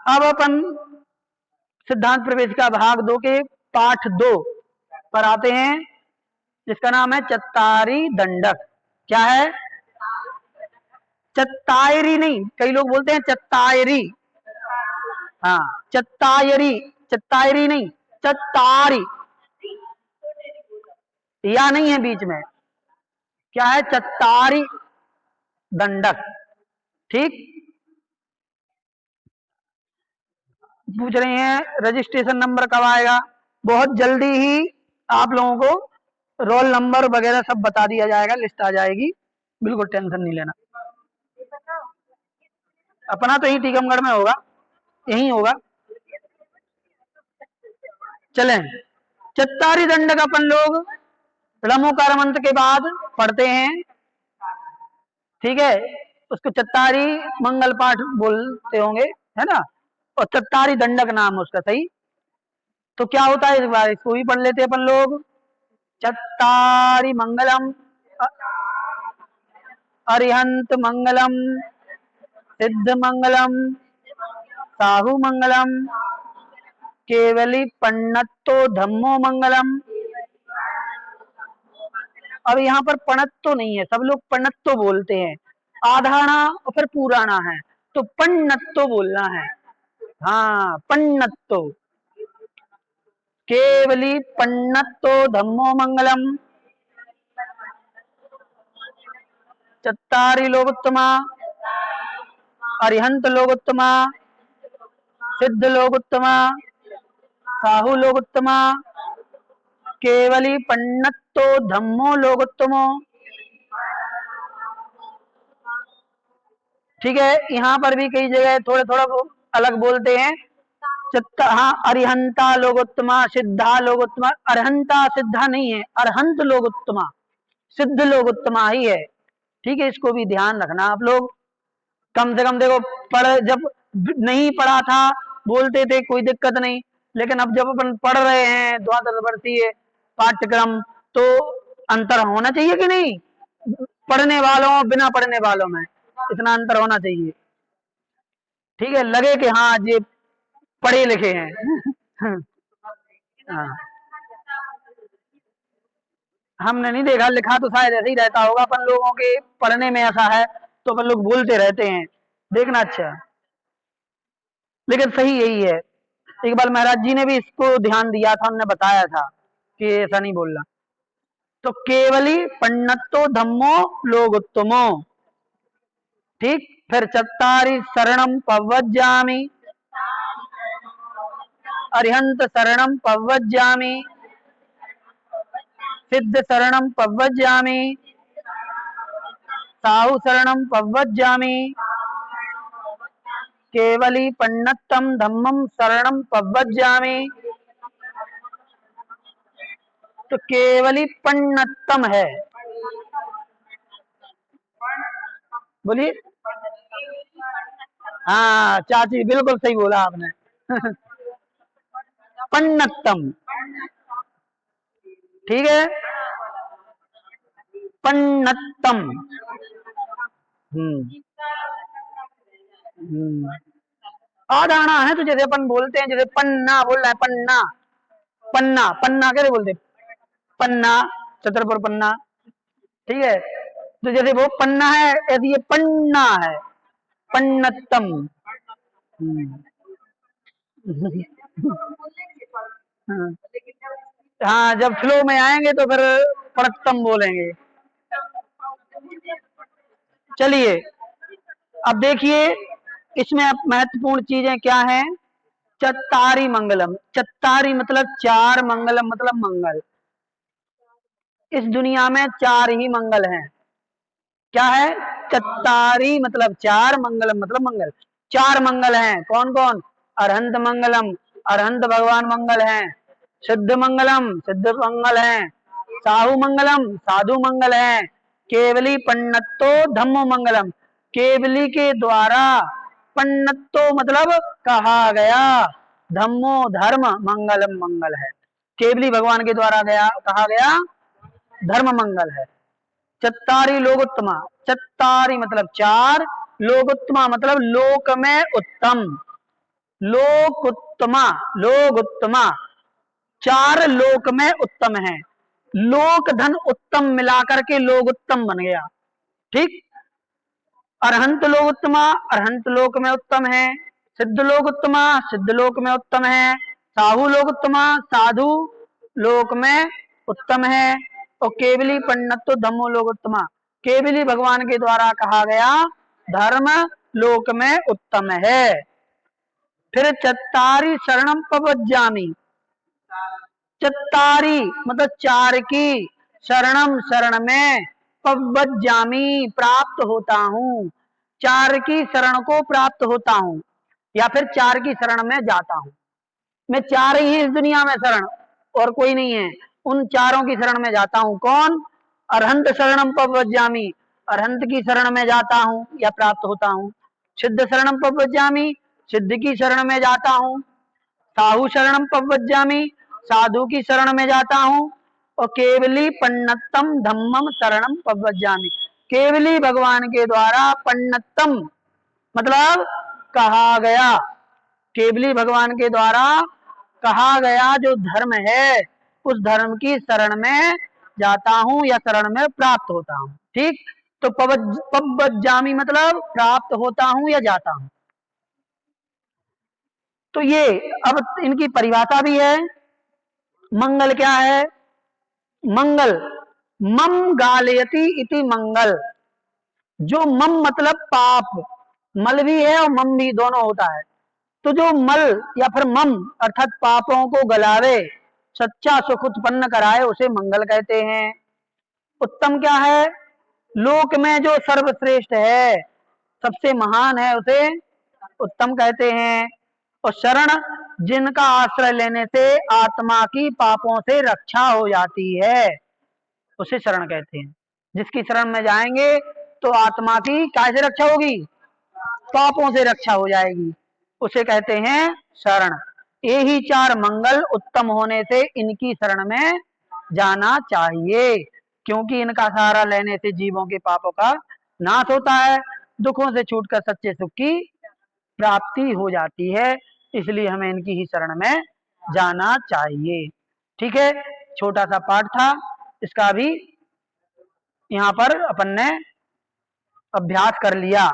अब अपन सिद्धांत प्रवेशिका भाग 2 के पाठ 2 पर आते हैं, जिसका नाम है चत्तारी दंडक। क्या है? चत्तायरी नहीं, कई लोग बोलते हैं चत्तायरी। हाँ, चत्तायरी, चत्तायरी नहीं, चत्तारी, या नहीं है बीच में। क्या है? चत्तारी दंडक। ठीक। पूछ रहे हैं रजिस्ट्रेशन नंबर कब आएगा। बहुत जल्दी ही आप लोगों को रोल नंबर वगैरह सब बता दिया जाएगा, लिस्ट आ जाएगी, बिल्कुल टेंशन नहीं लेना। अपना तो यही टीकमगढ़ में होगा, यही होगा। चलें, चत्तारी दंडक अपन लोग ऋमोकार मंत्र के बाद पढ़ते हैं। ठीक है, उसको चत्तारी मंगल पाठ बोलते होंगे, है ना। और चत्तारी दंडक नाम उसका सही। तो क्या होता है इस बार इसको भी पढ़ लेते हैं अपन लोग। चत्तारी मंगलम अरिहंत मंगलम सिद्ध मंगलम साहु मंगलम केवली पन्नत्तो धम्मो मंगलम। अब यहाँ पर पणत्तो नहीं है, सब लोग पन्नत्तो बोलते हैं, आधाना और फिर पुराना है, तो पन्नत्तो बोलना है। हाँ, पन्नत्तो, केवली पन्नत्तो धम्मो मंगलम। चत्तारी लोकोत्तमा अरिहंत लोकोत्तमा सिद्ध लोकोत्तमा साहु लोकोत्तमा केवली पन्नत्तो धम्मो लोकोत्तमो। ठीक है, यहाँ पर भी कई जगह थोड़ा थोड़ा अलग बोलते हैं। हाँ, अरिहंता लोकोत्तमा सिद्धा लोकोत्तमा, अरहंता सिद्धा नहीं है, अरहंत लोकोत्तमा, सिद्ध लोकोत्तमा ही है। ठीक है, इसको भी ध्यान रखना आप लोग। कम से कम देखो, पढ़ जब नहीं पढ़ा था बोलते थे कोई दिक्कत नहीं, लेकिन अब जब अपन पढ़ रहे हैं द्वादश वर्षीय पाठ्यक्रम, तो अंतर होना चाहिए कि नहीं? पढ़ने वालों बिना पढ़ने वालों में इतना अंतर होना चाहिए। ठीक है, लगे कि हाँ ये पढ़े लिखे हैं। हाँ, हमने नहीं देखा, लिखा तो शायद ऐसे ही रहता होगा, अपन लोगों के पढ़ने में ऐसा है तो अपन लोग बोलते रहते हैं, देखना। अच्छा, लेकिन सही यही है। एक बार महाराज जी ने भी इसको ध्यान दिया था, उन्होंने बताया था कि ऐसा नहीं बोलना। तो केवली पन्नत्तो धम्मो लोकोत्तमो। ठीक, फिर चत्तारी शरणम पवज्जामि अरिहंत शरणम पवज्जामि सिद्ध शरणम पवज्जामि साहु शरणम पवज्जामि केवली पन्नत्तम धम्मम शरणम पवज्जामि। तो केवली पन्नत्तम है, बोलिए। हाँ चाची, बिल्कुल सही बोला आपने। पन्नत्तम, ठीक है, पन्नत्तम। हम्म आधाना है, तो जैसे अपन बोलते हैं, जैसे पन्ना बोल रहा है, पन्ना, पन्ना, पन्ना कैसे बोलते? पन्ना, छतरपुर पन्ना। ठीक है, तो जैसे वो पन्ना है, ऐसे ये पन्ना है, पन्नत्तम। हाँ, जब फ्लो में आएंगे तो फिर पड़त्तम बोलेंगे। चलिए, अब देखिए इसमें अब महत्वपूर्ण चीजें क्या हैं। चत्तारी मंगलम, चत्तारी मतलब चार, मंगलम मतलब मंगल। इस दुनिया में चार ही मंगल हैं। क्या है? चत्तारी मतलब चार, मंगलम मतलब मंगल। चार मंगल हैं, कौन कौन? अरहंत मंगलम, अरहंत भगवान मंगल हैं। सिद्ध मंगलम, सिद्ध मंगल हैं। साहु मंगलम, साधु मंगल हैं। केवली पन्नत्तो धम्मो मंगलम, केवली के द्वारा, पन्नत्तो मतलब कहा गया, धम्मो धर्म, मंगलम मंगल है। केवली भगवान के द्वारा गया, कहा गया धर्म मंगल है। चत्तारी लोकोत्तमा, चत्तारी मतलब चार, लोकोत्तमा मतलब लोक में उत्तम। लोकोत्तमा, लोकोत्तमा, चार लोक में उत्तम है। लोक धन उत्तम मिलाकर के लोग उत्तम बन गया। ठीक। अरहंत लोकोत्तमा, अरहंत लोक में उत्तम है। सिद्ध लोकोत्तमा, सिद्ध लोक में उत्तम है। साहू लोकोत्तमा, साधु लोक में उत्तम है। और केवली पंडित धम्मो लोकोत्तमा, केवली भगवान के द्वारा कहा गया धर्म लोक में उत्तम है। फिर चत्तारी शरणम पवज्जामि, चत्तारी मतलब चार की, शरणम शरण में, पवज्जामि प्राप्त होता हूँ, चार की शरण को प्राप्त होता हूँ, या फिर चार की शरण में जाता हूँ। मैं चार ही इस दुनिया में शरण, और कोई नहीं है। उन चारों की शरण में जाता हूँ। कौन? अरहंत शरणम पवज्जामि, अरहंत की शरण में जाता हूँ या प्राप्त होता हूँ। सिद्ध शरणम पवज्जामि, सिद्ध की शरण में जाता हूँ। साहू शरणम पवज्जामि, साधु की शरण में जाता हूँ। और केवली पन्नतम धम्मम शरणम पवज्जामि, केवली भगवान के द्वारा पन्नतम मतलब कहा गया, केवली भगवान के द्वारा कहा गया जो धर्म है, उस धर्म की शरण में जाता हूँ या शरण में प्राप्त होता हूँ। ठीक। तो पवज्जामि मतलब प्राप्त होता हूँ या जाता हूँ। तो ये अब इनकी परिभाषा भी है। मंगल क्या है? मंगल मम गालयति इति मंगल। जो मम मतलब पाप, मल भी है और मम भी, दोनों होता है। तो जो मल या फिर मम अर्थात पापों को गलावे, सच्चा सुख उत्पन्न कराए, उसे मंगल कहते हैं। उत्तम क्या है? लोक में जो सर्वश्रेष्ठ है, सबसे महान है, उसे उत्तम कहते हैं। और शरण जिनका आश्रय लेने से आत्मा की पापों से रक्षा हो जाती है, उसे शरण कहते हैं। जिसकी शरण में जाएंगे तो आत्मा की कैसे रक्षा होगी? पापों से रक्षा हो जाएगी, उसे कहते हैं शरण। यही चार मंगल उत्तम होने से इनकी शरण में जाना चाहिए, क्योंकि इनका सहारा लेने से जीवों के पापों का नाश होता है, दुखों से छूटकर सच्चे सुख की प्राप्ति हो जाती है। इसलिए हमें इनकी ही शरण में जाना चाहिए। ठीक है, छोटा सा पाठ था, इसका भी यहाँ पर अपन ने अभ्यास कर लिया।